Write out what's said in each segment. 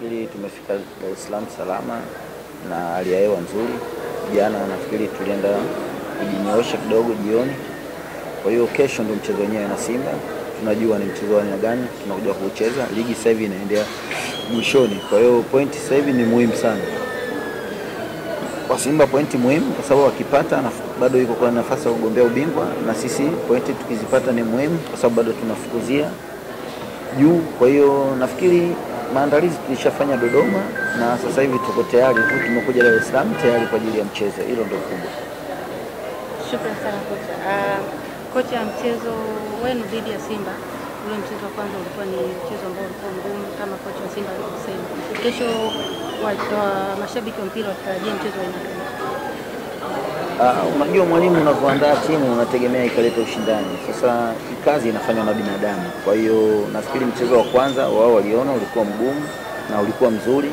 nafikiri tumefika Dar es Salaam salama na hali ya hewa nzuri. Jana nafikiri tulienda kujinyoosha kidogo jioni. Kwa hiyo kesho ndio mchezo wenyewe na Simba. Tunajua ni mchezo wa aina gani tunakuja kucheza. Ligi sasa hivi inaendelea mwishoni. Kwa hiyo pointi sasa hivi ni muhimu sana. Kwa Simba pointi muhimu kwa sababu wakipata bado yuko kwa nafasi ya kugombea ubingwa, na sisi pointi tukizipata ni muhimu kwa sababu bado tunafukuzia juu. Kwa hiyo nafikiri maandalizi tulishafanya Dodoma na sasa hivi tuko tayari tu, tumekuja Dar es Salaam tayari kwa ajili ya mchezo. Hilo ndio kubwa. Shukrani sana kocha. Kocha, mchezo wenu dhidi ya Simba, ule mchezo wa kwanza ulikuwa ni mchezo ambao ulikuwa mgumu kama kocha wa Simba alivyosema. Kesho mashabiki wa mpira watarajia mchezo wa aina gani? Unajua mwalimu unapoandaa timu unategemea ikaleta ushindani. Sasa kazi inafanywa na binadamu. Kwa hiyo nafikiri mchezo wa kwanza wao waliona ulikuwa mgumu na ulikuwa mzuri.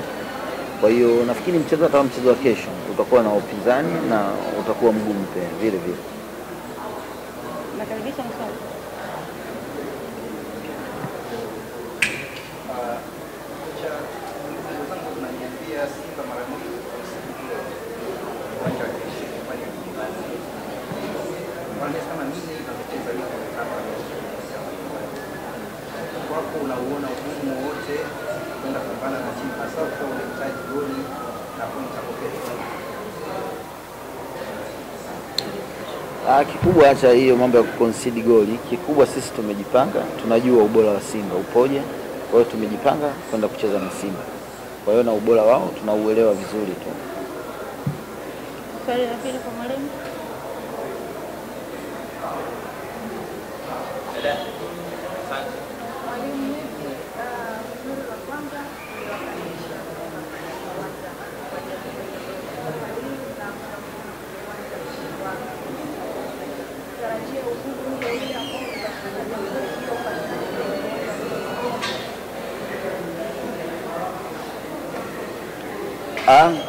Kwa hiyo nafikiri mchezo wa kesho utakuwa na upinzani na utakuwa mgumu pia vile vile. Nakaribisha mswali. Simba mara nyingi kama nini tunacheza leo kama wako unaona ugumu wote kwenda kupambana na timu hasa kwa unahitaji goli na pointi hapo. Kikubwa acha hiyo mambo ya kuconcede goli. Kikubwa sisi tumejipanga, tunajua ubora wa Simba upoje. Kwa hiyo tumejipanga kwenda kucheza na Simba. Kwa hiyo na ubora wao tunauelewa vizuri tu. Swali la pili kwa mwalimu.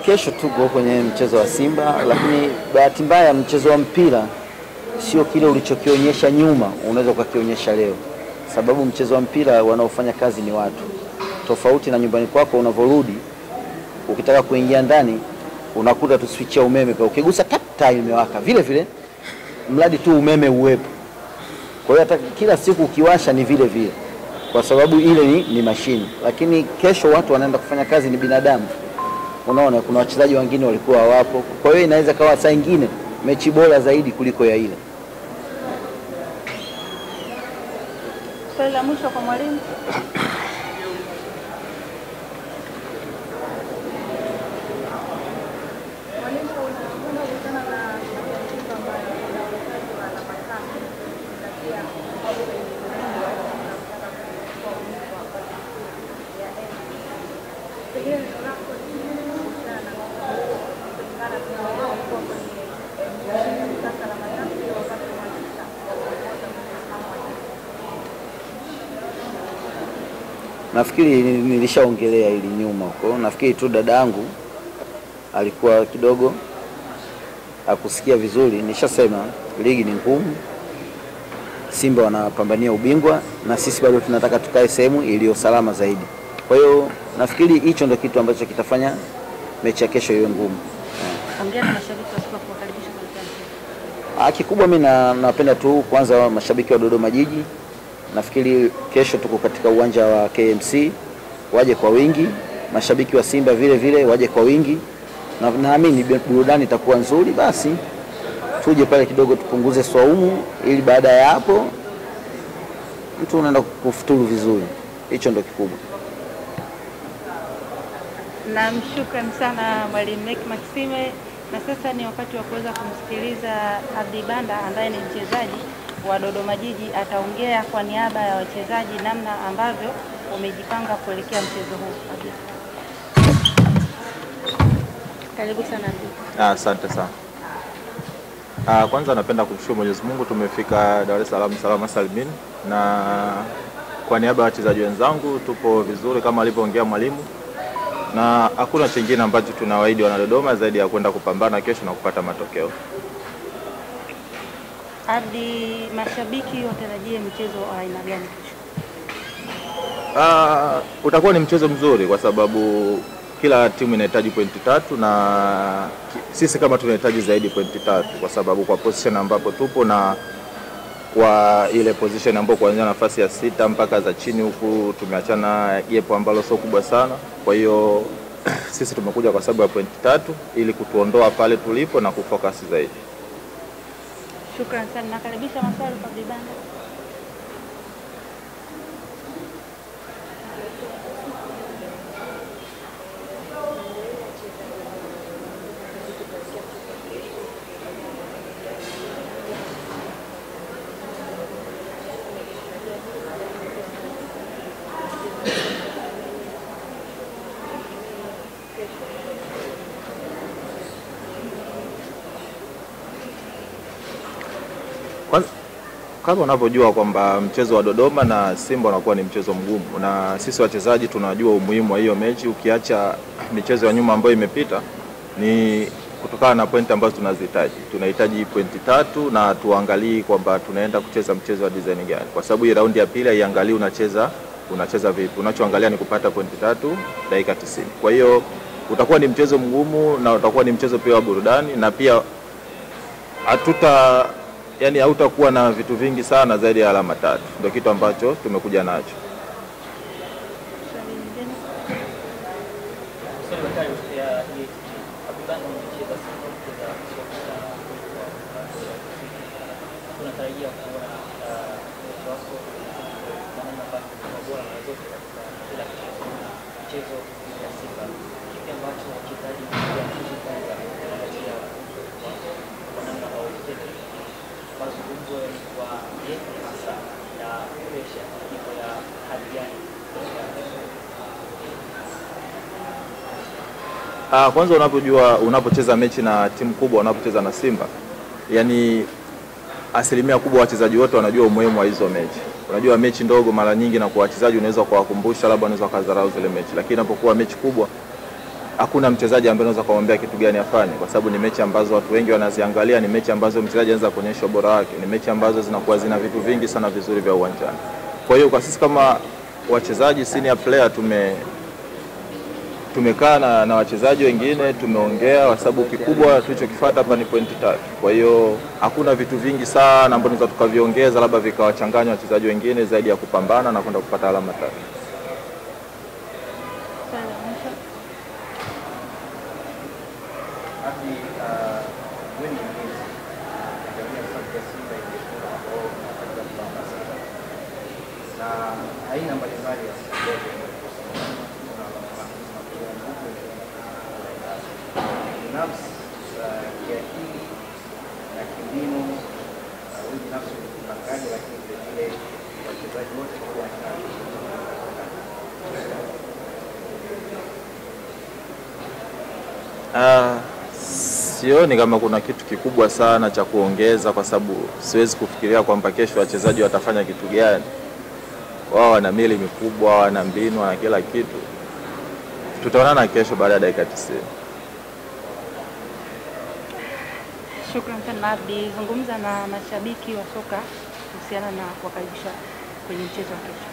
Kesho tuko kwenye mchezo wa Simba, lakini bahati mbaya mchezo wa mpira sio kile ulichokionyesha nyuma unaweza kukionyesha leo. Sababu mchezo wa mpira wanaofanya kazi ni watu. Tofauti na nyumbani kwako unavorudi, ukitaka kuingia ndani unakuta tu switch ya umeme pa ukigusa taa imewaka vile vile, mradi tu umeme uwepo. Kwa hiyo hata kila siku ukiwasha ni vile vile, kwa sababu ile ni mashine. Lakini kesho watu wanaenda kufanya kazi ni binadamu. Unaona kuna wachezaji wengine walikuwa hawapo. Kwa hiyo inaweza kawa saa nyingine mechi bora zaidi kuliko ya ile. Swali la mwisho kwa mwalimu. Nafikiri nilishaongelea ili nyuma huko. Nafikiri tu dadangu alikuwa kidogo akusikia vizuri. Nishasema ligi ni ngumu. Simba wanapambania ubingwa na sisi bado tunataka tukae sehemu iliyo salama zaidi. Kwa hiyo nafikiri hicho ndio kitu ambacho kitafanya mechi ya kesho iwe ngumu. Ongea na mashabiki wa Simba kuwakaribisha kwa mchezo. Kikubwa mimi napenda tu kwanza mashabiki wa Dodoma Jiji. Nafikiri kesho tuko katika uwanja wa KMC, waje kwa wingi. Mashabiki wa Simba vile vile waje kwa wingi. Na naamini burudani itakuwa nzuri, basi tuje pale kidogo tupunguze swaumu ili baada ya hapo mtu unaenda kufuturu vizuri. Hicho ndio kikubwa. Na mshukrani sana mwalimu Meck Maxime. Na sasa ni wakati wa kuweza kumsikiliza Abdi Banda ambaye ni mchezaji wa Dodoma Jiji. Ataongea kwa niaba ya wachezaji namna ambavyo wamejipanga kuelekea mchezo huu. Karibu sana Abdi. Asante sana. Kwanza napenda kumshukuru Mwenyezi Mungu tumefika Dar es Salaam salama salimini, na kwa niaba ya wachezaji wenzangu tupo vizuri kama alivyoongea mwalimu, na hakuna chingine ambacho tunawaahidi wana Dodoma zaidi ya kwenda kupambana kesho na kupata matokeo. Hadi mashabiki watarajie mchezo wa aina gani kesho? Utakuwa ni mchezo mzuri kwa sababu kila timu inahitaji pointi 3 na sisi kama tunahitaji zaidi pointi 3 kwa sababu kwa position ambapo tupo na kwa ile position ambapo kuanzia nafasi ya 6 mpaka za chini huku tumeachana gap ambalo sio kubwa sana. Kwa hiyo sisi tumekuja kwa sababu ya pointi 3 ili kutuondoa pale tulipo na kufocus zaidi. Shukrani sana. Nakaribisha maswali kwa Bibanda. Kama unavyojua kwamba mchezo wa Dodoma na Simba unakuwa ni mchezo mgumu, na sisi wachezaji tunajua umuhimu wa hiyo mechi. Ukiacha michezo ya nyuma ambayo imepita, ni kutokana na pointi ambazo tunazihitaji. Tunahitaji pointi 3 na tuangalie kwamba tunaenda kucheza mchezo wa design gani, kwa sababu hii raundi ya pili haiangalii unacheza vipi. Unachoangalia ni kupata pointi 3 dakika 90. Kwa hiyo utakuwa ni mchezo mgumu na utakuwa ni mchezo pia wa burudani, na pia hautakuwa na vitu vingi sana zaidi ya alama 3. Ndio kitu ambacho tumekuja nacho. Kwanza unapocheza mechi na timu kubwa, unapocheza na Simba, yani asilimia kubwa wachezaji wote wanajua umuhimu wa hizo mechi. Unajua mechi ndogo mara nyingi na kwa wachezaji unaweza kuwakumbusha, labda unaweza kudharau zile mechi, lakini inapokuwa mechi kubwa hakuna mchezaji ambaye unaweza kumwambia kitu gani afanye, kwa sababu ni mechi ambazo watu wengi wanaziangalia, ni mechi ambazo mchezaji anaweza kuonyesha ubora wake, ni mechi ambazo zinakuwa zina vitu vingi sana vizuri vya uwanjani. Kwa hiyo kwa sisi kama wachezaji senior player tumekaa na wachezaji wengine, tumeongea, kwa sababu kikubwa tulichokifuata hapa ni pointi 3. Kwa hiyo hakuna vitu vingi sana ambavyo tunaweza tukaviongeza labda vikawachanganya wachezaji wengine zaidi ya kupambana na kwenda kupata alama 3. Aina mbalimbali ya binafsi kiakili na kimbinu binafsi upangaji, lakini vile wachezaji wote kwa sioni kama kuna kitu kikubwa sana cha kuongeza, kwa sababu siwezi kufikiria kwamba kesho wachezaji watafanya kitu gani. Wao wana mili mikubwa, wana mbinu na kila kitu. Tutaonana kesho baada ya dakika 90. Shukrani sana Abdi. Zungumza na mashabiki wa soka kuhusiana na kuwakaribisha kwenye mchezo wa kesho.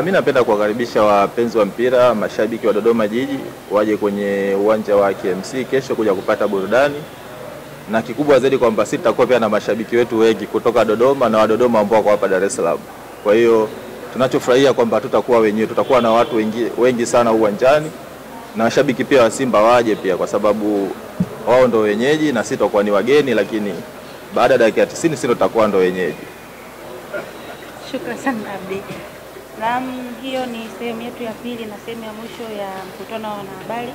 Mimi napenda kuwakaribisha wapenzi wa mpira, mashabiki wa Dodoma Jiji waje kwenye uwanja wa KMC kesho kuja kupata burudani. Na kikubwa zaidi kwamba sisi tutakuwa pia na mashabiki wetu wengi kutoka Dodoma na wa Dodoma ambao wako hapa Dar es Salaam. Kwa hiyo tunachofurahia kwamba tutakuwa wenyewe, tutakuwa na watu wengi sana uwanjani, na mashabiki pia wa Simba waje pia, kwa sababu wao ndio wenyeji na sisi tutakuwa ni wageni, lakini baada ya dakika 90 sisi tutakuwa ndio wenyeji. Shukrani sana Abdi. Naam, hiyo ni sehemu yetu ya pili na sehemu ya mwisho ya mkutano wa wanahabari.